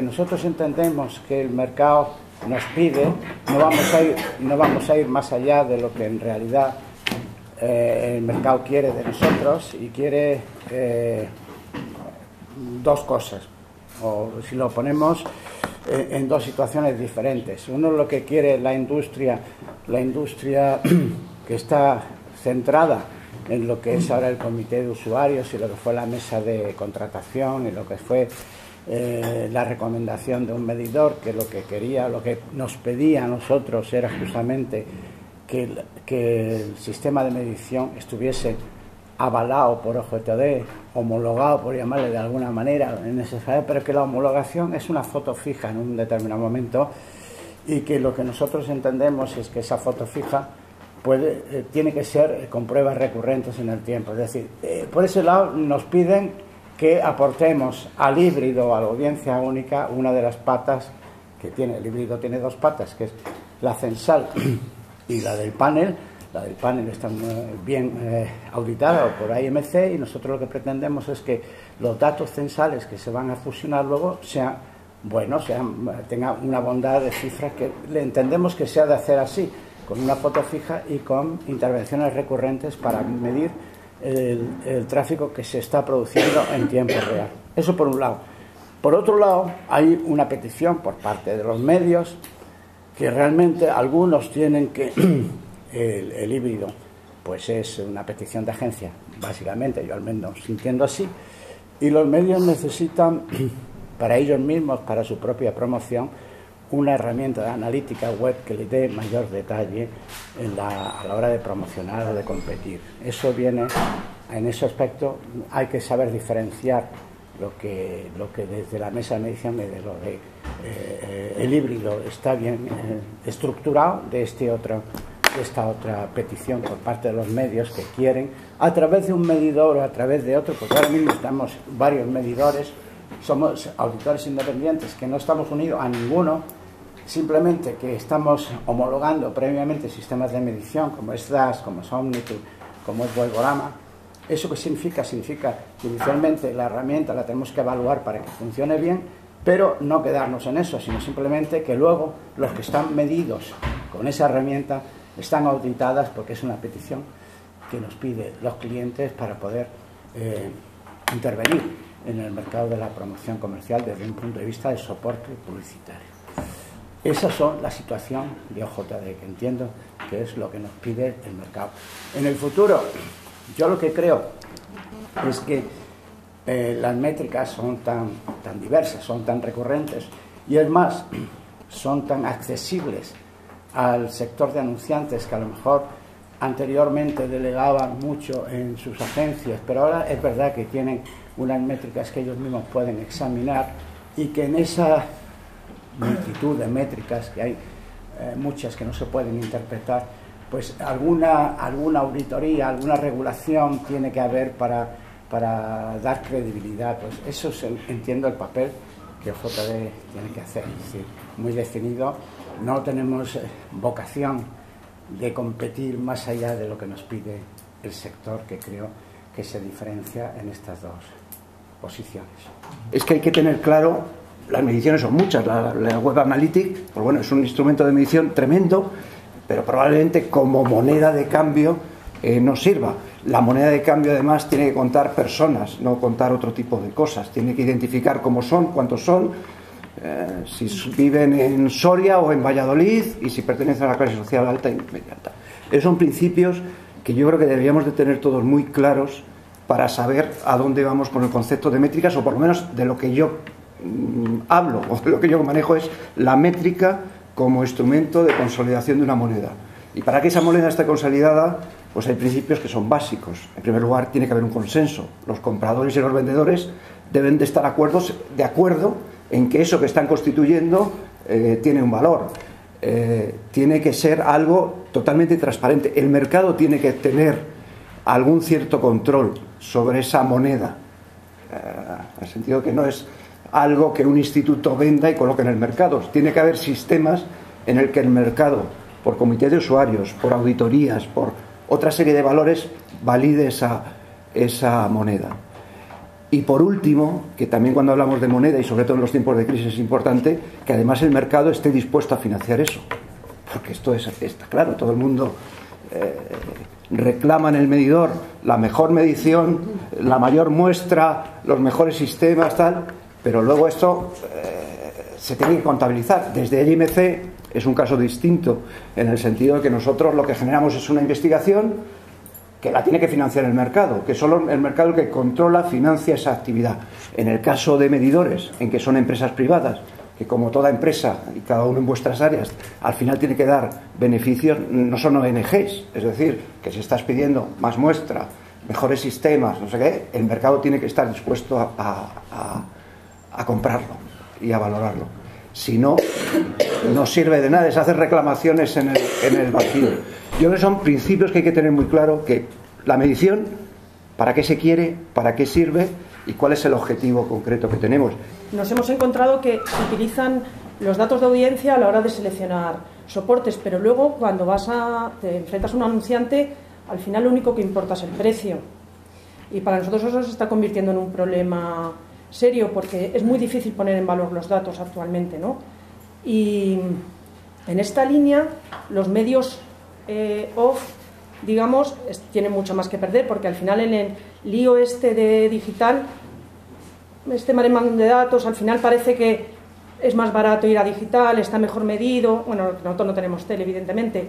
que nosotros entendemos que el mercado nos pide, no vamos a ir más allá de lo que en realidad el mercado quiere de nosotros, y quiere dos cosas, o si lo ponemos en dos situaciones diferentes. Uno, lo que quiere la industria que está centrada en lo que es ahora el comité de usuarios y lo que fue la mesa de contratación y lo que fue la recomendación de un medidor, que lo que quería, lo que nos pedía a nosotros era justamente que el sistema de medición estuviese avalado por OJD, homologado, por llamarle de alguna manera, pero que la homologación es una foto fija en un determinado momento, y que lo que nosotros entendemos es que esa foto fija tiene que ser con pruebas recurrentes en el tiempo. Es decir, por ese lado nos piden que aportemos al híbrido, a la audiencia única, una de las patas que tiene. El híbrido tiene dos patas, que es la censal y la del panel. La del panel está muy bien auditada por AMC, y nosotros lo que pretendemos es que los datos censales que se van a fusionar luego sean buenos, tengan una bondad de cifras que le entendemos que se ha de hacer así, con una foto fija y con intervenciones recurrentes para medir el tráfico que se está produciendo en tiempo real. Eso por un lado. Por otro lado, hay una petición por parte de los medios, que realmente algunos tienen que el híbrido pues es una petición de agencia, básicamente, yo al menos sintiendo así, y los medios necesitan para ellos mismos, para su propia promoción, una herramienta de analítica web que les dé mayor detalle a la hora de promocionar o de competir. Eso viene, en ese aspecto hay que saber diferenciar lo que desde la mesa de medición de lo de el híbrido está bien estructurado de esta otra petición por parte de los medios que quieren, a través de un medidor o a través de otro, porque ahora mismo estamos varios medidores, somos auditores independientes que no estamos unidos a ninguno, simplemente que estamos homologando previamente sistemas de medición como es DAS, como es Omniture, como es Volgorama. ¿Eso qué significa? Significa que inicialmente la herramienta la tenemos que evaluar para que funcione bien, pero no quedarnos en eso, sino simplemente que luego los que están medidos con esa herramienta están auditadas, porque es una petición que nos pide los clientes para poder intervenir en el mercado de la promoción comercial desde un punto de vista de soporte publicitario. Esas son la situación de OJD, que entiendo que es lo que nos pide el mercado. En el futuro, yo lo que creo es que las métricas son tan diversas, son tan recurrentes, y es más, son tan accesibles al sector de anunciantes, que a lo mejor anteriormente delegaban mucho en sus agencias, pero ahora es verdad que tienen unas métricas que ellos mismos pueden examinar, y que en esa multitud de métricas, que hay muchas que no se pueden interpretar, pues alguna auditoría, alguna regulación tiene que haber para dar credibilidad. Pues eso entiendo el papel que OJD tiene que hacer, es decir, muy definido. No tenemos vocación de competir más allá de lo que nos pide el sector, que creo que se diferencia en estas dos posiciones. Es que hay que tener claro, las mediciones son muchas, la Web Analytics, pues bueno, es un instrumento de medición tremendo, pero probablemente como moneda de cambio no sirva. La moneda de cambio además tiene que contar personas, no contar otro tipo de cosas. Tiene que identificar cómo son, cuántos son, si viven en Soria o en Valladolid, y si pertenecen a la clase social alta y media alta. Esos son principios que yo creo que deberíamos de tener todos muy claros para saber a dónde vamos con el concepto de métricas, o por lo menos de lo que yo hablo, o de lo que yo manejo es la métrica como instrumento de consolidación de una moneda. Y para que esa moneda esté consolidada, pues hay principios que son básicos. En primer lugar, tiene que haber un consenso. Los compradores y los vendedores deben de estar de acuerdo en que eso que están constituyendo tiene un valor. Tiene que ser algo totalmente transparente. El mercado tiene que tener algún cierto control sobre esa moneda, en el sentido que no es algo que un instituto venda y coloque en el mercado. Tiene que haber sistemas en el que el mercado, por comité de usuarios, por auditorías, por otra serie de valores, valide esa moneda. Y por último, que también cuando hablamos de moneda y sobre todo en los tiempos de crisis es importante, que además el mercado esté dispuesto a financiar eso. Porque esto está claro, todo el mundo reclama en el medidor la mejor medición, la mayor muestra, los mejores sistemas, tal, pero luego esto se tiene que contabilizar. Desde el IMC es un caso distinto, en el sentido de que nosotros lo que generamos es una investigación que la tiene que financiar el mercado, que solo el mercado el que controla, financia esa actividad. En el caso de medidores, en que son empresas privadas, que como toda empresa y cada uno en vuestras áreas, al final tiene que dar beneficios, no son ONGs, es decir, que si estás pidiendo más muestra, mejores sistemas, no sé qué, el mercado tiene que estar dispuesto a comprarlo y a valorarlo. Si no, no sirve de nada, es hacer reclamaciones en el vacío. Yo creo que son principios que hay que tener muy claro, que la medición, para qué se quiere, para qué sirve y cuál es el objetivo concreto que tenemos. Nos hemos encontrado que utilizan los datos de audiencia a la hora de seleccionar soportes, pero luego cuando te enfrentas a un anunciante, al final lo único que importa es el precio. Y para nosotros eso se está convirtiendo en un problema serio, porque es muy difícil poner en valor los datos actualmente, ¿no? Y en esta línea, los medios off, digamos, tienen mucho más que perder, porque al final en el lío de digital, este maremoto de datos, al final parece que es más barato ir a digital, está mejor medido. Bueno, nosotros no tenemos tele, evidentemente,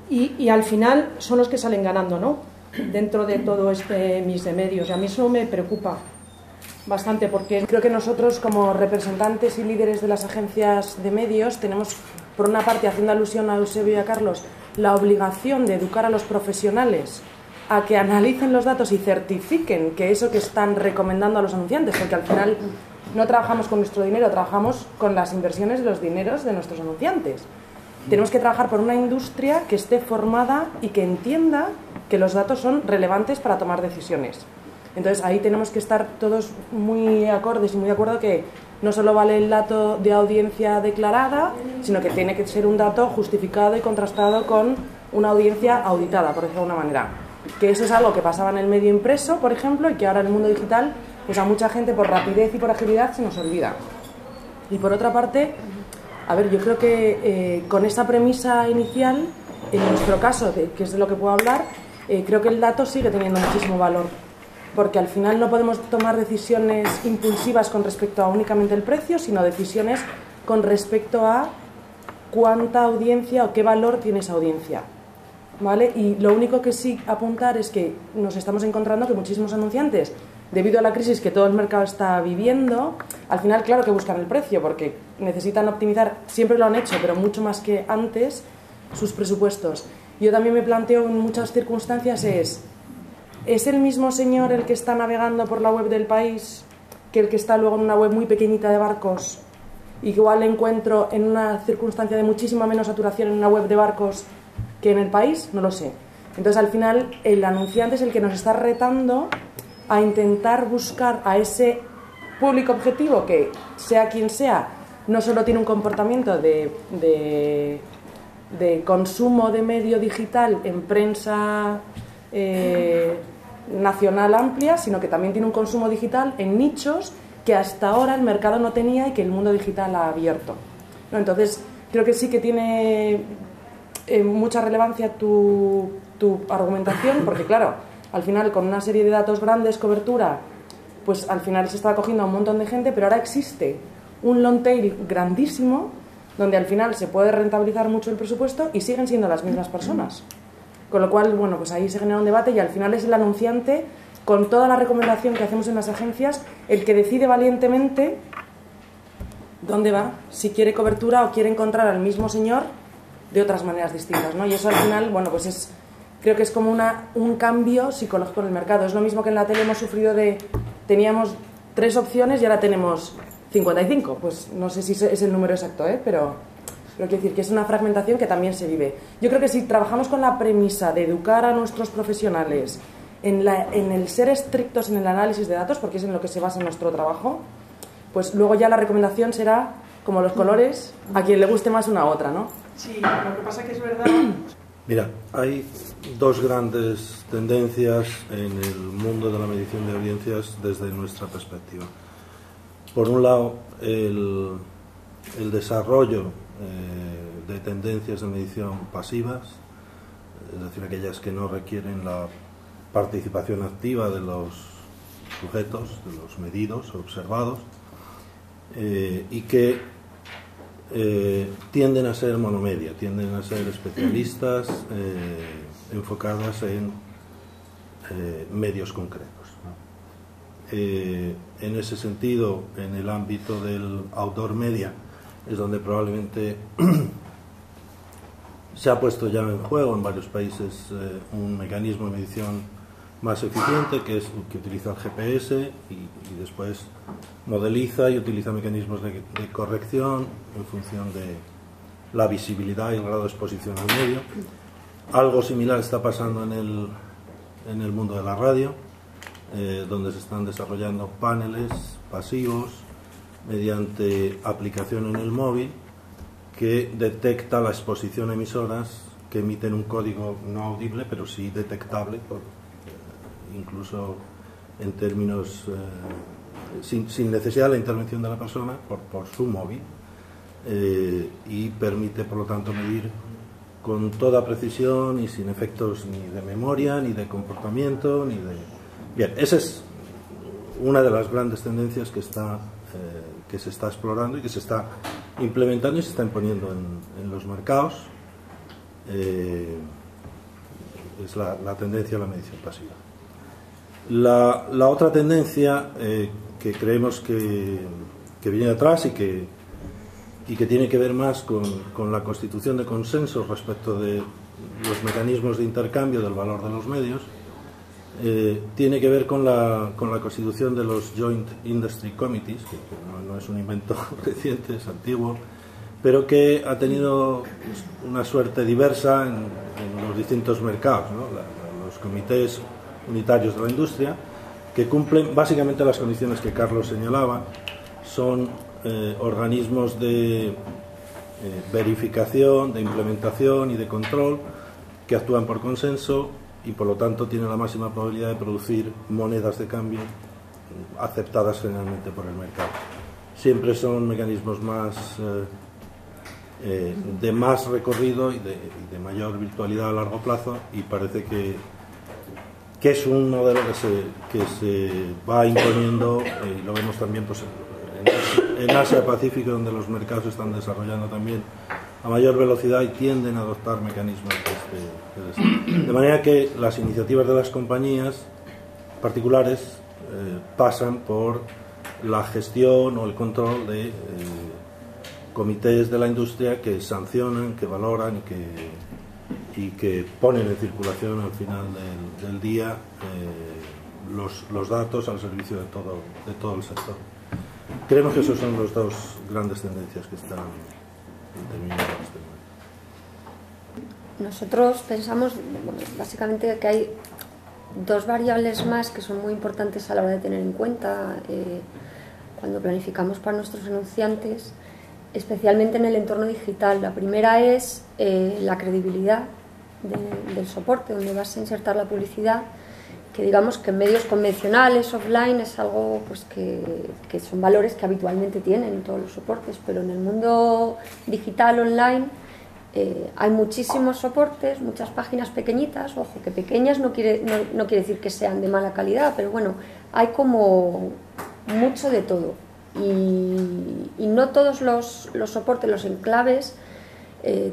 y al final son los que salen ganando, ¿no?, dentro de todo este mix de medios. Y a mí eso me preocupa bastante, porque creo que nosotros, como representantes y líderes de las agencias de medios, tenemos, por una parte, haciendo alusión a Eusebio y a Carlos, la obligación de educar a los profesionales a que analicen los datos y certifiquen que eso que están recomendando a los anunciantes, porque al final no trabajamos con nuestro dinero, trabajamos con las inversiones de los dineros de nuestros anunciantes. Tenemos que trabajar por una industria que esté formada y que entienda que los datos son relevantes para tomar decisiones. Entonces ahí tenemos que estar todos muy acordes y muy de acuerdo que no solo vale el dato de audiencia declarada, sino que tiene que ser un dato justificado y contrastado con una audiencia auditada, por decirlo de alguna manera. Que eso es algo que pasaba en el medio impreso, por ejemplo, y que ahora en el mundo digital, pues a mucha gente por rapidez y por agilidad se nos olvida. Y por otra parte, a ver, yo creo que con esa premisa inicial, en nuestro caso, que es de lo que puedo hablar, creo que el dato sigue teniendo muchísimo valor. Porque al final no podemos tomar decisiones impulsivas con respecto a únicamente el precio, sino decisiones con respecto a cuánta audiencia o qué valor tiene esa audiencia, ¿vale? Y lo único que sí apuntar es que nos estamos encontrando que muchísimos anunciantes, debido a la crisis que todo el mercado está viviendo, al final claro que buscan el precio, porque necesitan optimizar, siempre lo han hecho, pero mucho más que antes, sus presupuestos. Yo también me planteo en muchas circunstancias ¿es el mismo señor el que está navegando por la web del País que el que está luego en una web muy pequeñita de barcos? Y que igual encuentro en una circunstancia de muchísima menos saturación en una web de barcos que en el País, no lo sé. Entonces al final el anunciante es el que nos está retando a intentar buscar a ese público objetivo que, sea quien sea, no solo tiene un comportamiento de consumo de medio digital en prensa nacional amplia, sino que también tiene un consumo digital en nichos que hasta ahora el mercado no tenía y que el mundo digital ha abierto, ¿no? Entonces creo que sí que tiene mucha relevancia tu argumentación, porque claro, al final con una serie de datos grandes, cobertura, pues al final se está acogiendo a un montón de gente, pero ahora existe un long tail grandísimo donde al final se puede rentabilizar mucho el presupuesto y siguen siendo las mismas personas. Con lo cual, bueno, pues ahí se genera un debate y al final es el anunciante, con toda la recomendación que hacemos en las agencias, el que decide valientemente dónde va, si quiere cobertura o quiere encontrar al mismo señor de otras maneras distintas, ¿no? Y eso al final, bueno, pues creo que es como un cambio psicológico en el mercado. Es lo mismo que en la tele hemos sufrido teníamos 3 opciones y ahora tenemos 55. Pues no sé si es el número exacto, pero quiero decir que es una fragmentación que también se vive. Yo creo que si trabajamos con la premisa de educar a nuestros profesionales en el ser estrictos en el análisis de datos, porque es en lo que se basa nuestro trabajo, pues luego ya la recomendación será como los colores, a quien le guste más una u otra, ¿no? Sí, lo que pasa que es verdad Mira, hay dos grandes tendencias en el mundo de la medición de audiencias desde nuestra perspectiva. Por un lado, el desarrollo de tendencias de medición pasivas, es decir, aquellas que no requieren la participación activa de los sujetos, de los medidos o observados, y que tienden a ser monomedia, tienden a ser especialistas enfocadas en medios concretos, ¿no? En ese sentido, en el ámbito del outdoor media es donde probablemente se ha puesto ya en juego en varios países un mecanismo de medición más eficiente, que es que utiliza el GPS y después modeliza y utiliza mecanismos de corrección en función de la visibilidad y el grado de exposición al medio. Algo similar está pasando en el mundo de la radio, donde se están desarrollando paneles pasivos mediante aplicación en el móvil que detecta la exposición a emisoras que emiten un código no audible, pero sí detectable incluso en términos sin necesidad de la intervención de la persona por su móvil, y permite por lo tanto medir con toda precisión y sin efectos ni de memoria ni de comportamiento ni de... Bien, esa es una de las grandes tendencias que se está explorando y que se está implementando y se está imponiendo en los mercados. Es la tendencia a la medición pasiva. La otra tendencia que creemos que viene atrás y que tiene que ver más con la constitución de consensos respecto de los mecanismos de intercambio del valor de los medios, tiene que ver con la constitución de los Joint Industry Committees, que no es un invento reciente, es antiguo, pero que ha tenido una suerte diversa en los distintos mercados, ¿no? Los comités unitarios de la industria, que cumplen básicamente las condiciones que Carlos señalaba. Son organismos de verificación, de implementación y de control que actúan por consenso y por lo tanto tienen la máxima probabilidad de producir monedas de cambio aceptadas generalmente por el mercado. Siempre son mecanismos de más recorrido y de mayor virtualidad a largo plazo, y parece que es un modelo que se va imponiendo, y lo vemos también pues, en Asia-Pacífico, donde los mercados se están desarrollando también a mayor velocidad y tienden a adoptar mecanismos de manera que las iniciativas de las compañías particulares pasan por la gestión o el control de comités de la industria que sancionan, que valoran y que ponen en circulación al final del día los datos al servicio de todo el sector. Creemos que esos son los dos grandes tendencias que están determinando este momento. Nosotros pensamos básicamente que hay dos variables más que son muy importantes a la hora de tener en cuenta cuando planificamos para nuestros anunciantes, especialmente en el entorno digital. La primera es la credibilidad del soporte donde vas a insertar la publicidad, que digamos que en medios convencionales, offline, es algo pues que son valores que habitualmente tienen todos los soportes, pero en el mundo digital, online, hay muchísimos soportes, muchas páginas pequeñitas. Ojo, que pequeñas no quiere decir que sean de mala calidad, pero bueno, hay como mucho de todo, y no todos los soportes, los enclaves,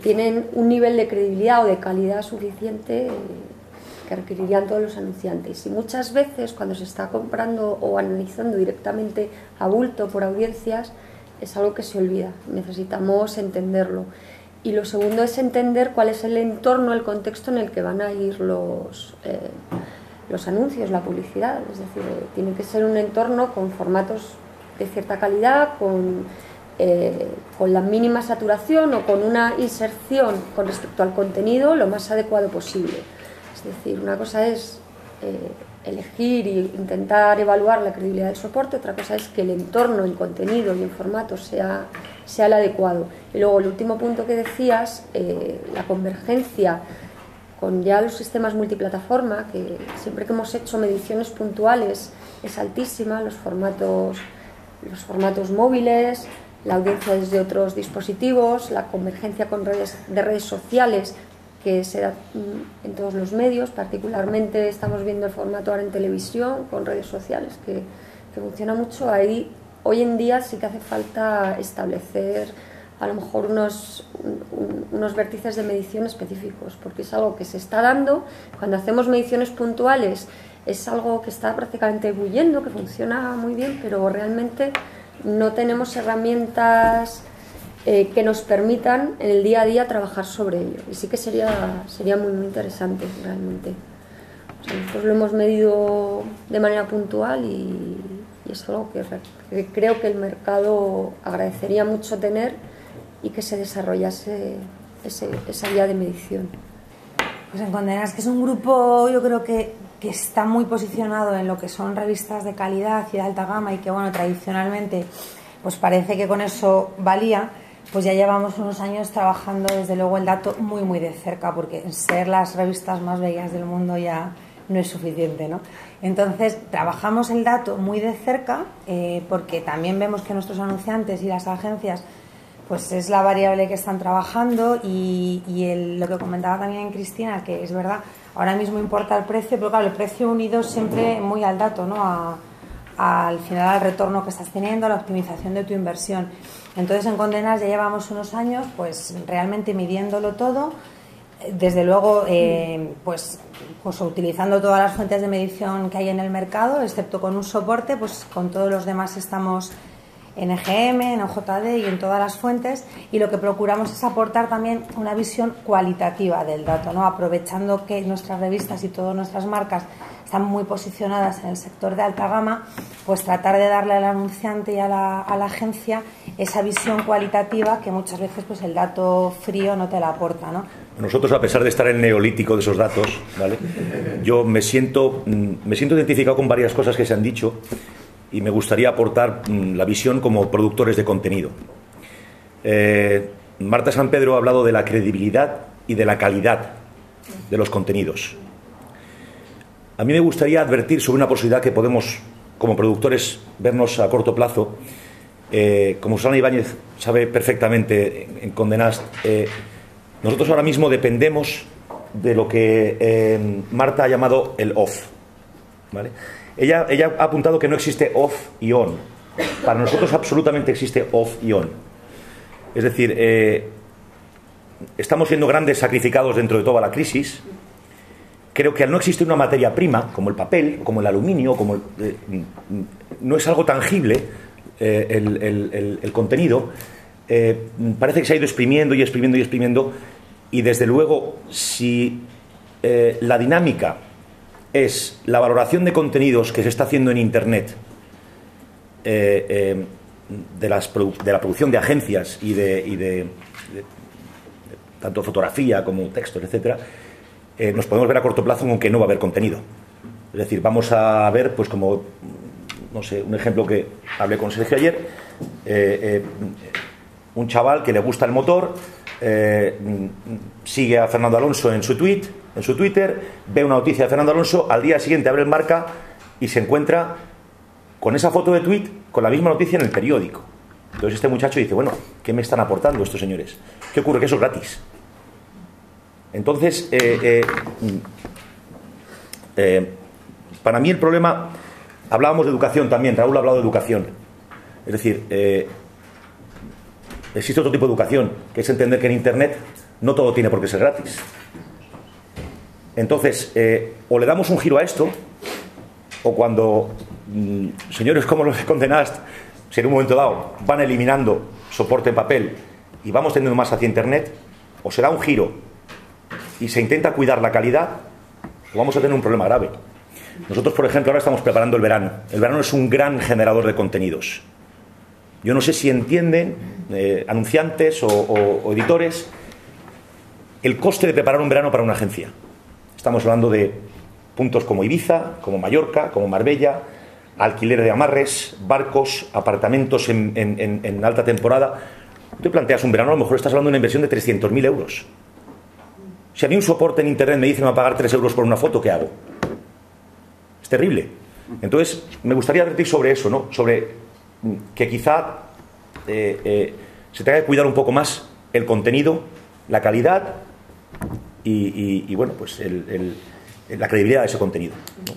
tienen un nivel de credibilidad o de calidad suficiente que requerirían todos los anunciantes. Y muchas veces cuando se está comprando o analizando directamente a bulto por audiencias, es algo que se olvida. Necesitamos entenderlo. Y lo segundo es entender cuál es el entorno, el contexto en el que van a ir los anuncios, la publicidad. Es decir, tiene que ser un entorno con formatos de cierta calidad, con la mínima saturación o con una inserción con respecto al contenido lo más adecuado posible. Es decir, una cosa es elegir e intentar evaluar la credibilidad del soporte, otra cosa es que el entorno en contenido y en formato sea el adecuado. Y luego el último punto que decías, la convergencia con ya los sistemas multiplataforma, que siempre que hemos hecho mediciones puntuales es altísima, los formatos móviles, la audiencia desde otros dispositivos, la convergencia con redes sociales que se da en todos los medios, particularmente estamos viendo el formato ahora en televisión con redes sociales que funciona mucho. Ahí hoy en día sí que hace falta establecer a lo mejor unos vértices de medición específicos, porque es algo que se está dando. Cuando hacemos mediciones puntuales es algo que está prácticamente bulliendo, que funciona muy bien, pero realmente no tenemos herramientas que nos permitan en el día a día trabajar sobre ello, y sí que sería muy, muy interesante realmente. O sea, nosotros lo hemos medido de manera puntual y es algo que creo que el mercado agradecería mucho tener y que se desarrollase esa guía de medición. Pues en Condenas, que es un grupo, yo creo que está muy posicionado en lo que son revistas de calidad y de alta gama, y que bueno, tradicionalmente pues parece que con eso valía. Pues ya llevamos unos años trabajando desde luego el dato muy muy de cerca, porque ser las revistas más bellas del mundo ya no es suficiente, ¿no? Entonces trabajamos el dato muy de cerca, porque también vemos que nuestros anunciantes y las agencias pues es la variable que están trabajando, y lo que comentaba también Cristina, que es verdad, ahora mismo importa el precio, pero claro, el precio unido siempre muy al dato, ¿no? Al final al retorno que estás teniendo, a la optimización de tu inversión. Entonces en Condenas ya llevamos unos años pues realmente midiéndolo todo, desde luego pues utilizando todas las fuentes de medición que hay en el mercado, excepto con un soporte, pues con todos los demás estamos en EGM, en OJD y en todas las fuentes, y lo que procuramos es aportar también una visión cualitativa del dato, ¿no? Aprovechando que nuestras revistas y todas nuestras marcas están muy posicionadas en el sector de alta gama, pues tratar de darle al anunciante y a la agencia esa visión cualitativa que muchas veces pues el dato frío no te la aporta, ¿no? Nosotros, a pesar de estar en el neolítico de esos datos, ¿vale?, yo me siento identificado con varias cosas que se han dicho, y me gustaría aportar la visión como productores de contenido. Marta San Pedro ha hablado de la credibilidad y de la calidad de los contenidos. A mí me gustaría advertir sobre una posibilidad que podemos, como productores, vernos a corto plazo. Como Susana Ibáñez sabe perfectamente en Condenas, nosotros ahora mismo dependemos de lo que Marta ha llamado el off, ¿vale? Ella ha apuntado que no existe off y on. Para nosotros absolutamente existe off y on. Es decir, estamos siendo grandes sacrificados dentro de toda la crisis. Creo que al no existir una materia prima, como el papel, como el aluminio, no es algo tangible el contenido, parece que se ha ido exprimiendo y exprimiendo y exprimiendo, y desde luego, si la dinámica es la valoración de contenidos que se está haciendo en Internet, de la producción de agencias y de tanto fotografía como textos, etcétera, nos podemos ver a corto plazo con que no va a haber contenido. Es decir, vamos a ver, pues como, no sé, un ejemplo que hablé con Sergio ayer, un chaval que le gusta el motor, sigue a Fernando Alonso en su Twitter, ve una noticia de Fernando Alonso, al día siguiente abre el Marca y se encuentra con esa foto de tweet con la misma noticia en el periódico. Entonces este muchacho dice, bueno, ¿qué me están aportando estos señores? ¿Qué ocurre? Que eso es gratis. Entonces, para mí el problema, hablábamos de educación también, Raúl ha hablado de educación. Es decir, existe otro tipo de educación, que es entender que en Internet no todo tiene por qué ser gratis. Entonces, o le damos un giro a esto, o cuando señores como los de Condenas, si en un momento dado van eliminando soporte en papel y vamos teniendo más hacia Internet, o se da un giro y se intenta cuidar la calidad, o vamos a tener un problema grave. Nosotros, por ejemplo, ahora estamos preparando el verano. El verano es un gran generador de contenidos. Yo no sé si entienden, anunciantes o editores, el coste de preparar un verano para una agencia. Estamos hablando de puntos como Ibiza, como Mallorca, como Marbella, alquiler de amarres, barcos, apartamentos en alta temporada. Tú te planteas un verano, a lo mejor estás hablando de una inversión de 300.000 euros. Si a mí un soporte en internet me dice que me va a pagar 3 euros por una foto, ¿qué hago? Es terrible. Entonces, me gustaría advertir sobre eso, ¿no? Sobre que quizá se tenga que cuidar un poco más el contenido, la calidad y bueno, pues la credibilidad de ese contenido, ¿no?